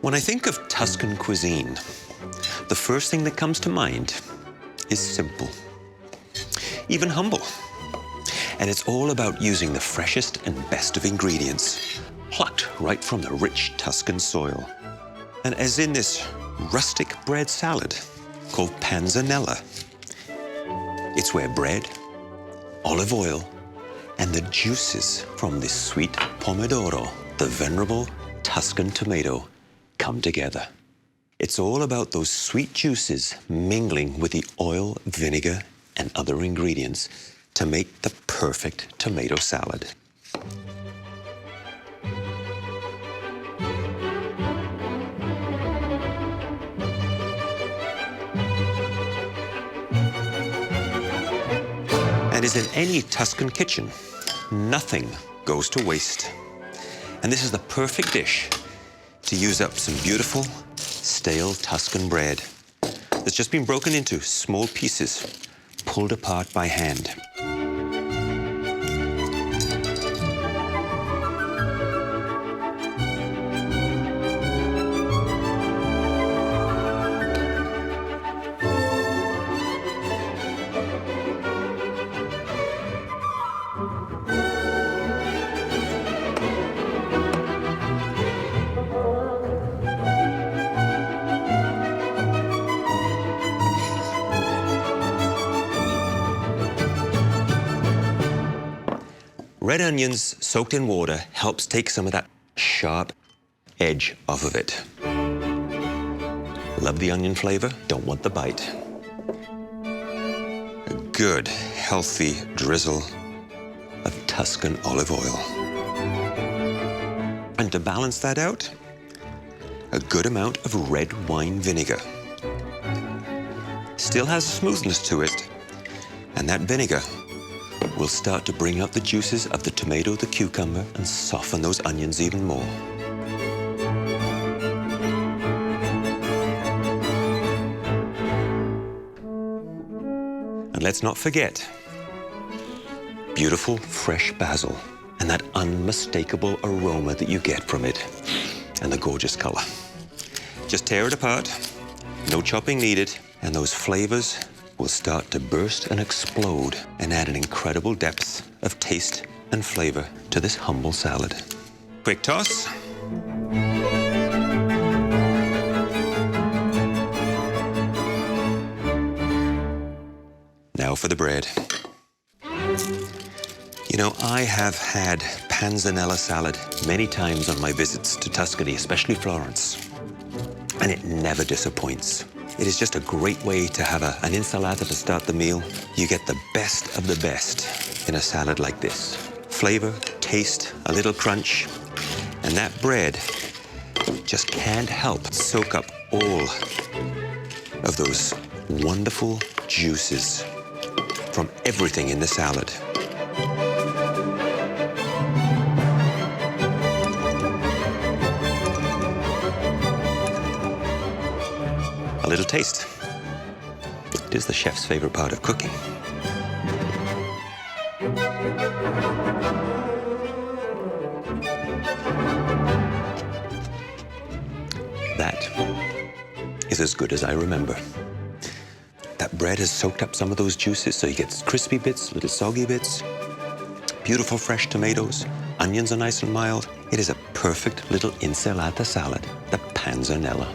When I think of Tuscan cuisine, the first thing that comes to mind is simple, even humble. And it's all about using the freshest and best of ingredients, plucked right from the rich Tuscan soil. And as in this rustic bread salad called panzanella, it's where bread, olive oil, and the juices from this sweet pomodoro, the venerable Tuscan tomato, come together. It's all about those sweet juices mingling with the oil, vinegar, and other ingredients to make the perfect tomato salad. And as in any Tuscan kitchen, nothing goes to waste. And this is the perfect dish to use up some beautiful, stale Tuscan bread that's just been broken into small pieces, pulled apart by hand. Red onions soaked in water helps take some of that sharp edge off of it. Love the onion flavor, don't want the bite. A good, healthy drizzle of Tuscan olive oil. And to balance that out, a good amount of red wine vinegar. Still has smoothness to it, and that vinegar will start to bring out the juices of the tomato, the cucumber, and soften those onions even more. And let's not forget beautiful fresh basil and that unmistakable aroma that you get from it and the gorgeous color. Just tear it apart, no chopping needed, and those flavors will start to burst and explode and add an incredible depth of taste and flavor to this humble salad. Quick toss. Now for the bread. You know, I have had panzanella salad many times on my visits to Tuscany, especially Florence, and it never disappoints. It is just a great way to have an insalata to start the meal. You get the best of the best in a salad like this. Flavor, taste, a little crunch, and that bread just can't help soak up all of those wonderful juices from everything in the salad. A little taste. It is the chef's favorite part of cooking. That is as good as I remember. That bread has soaked up some of those juices, so you get crispy bits, little soggy bits, beautiful fresh tomatoes, onions are nice and mild. It is a perfect little insalata salad, the panzanella.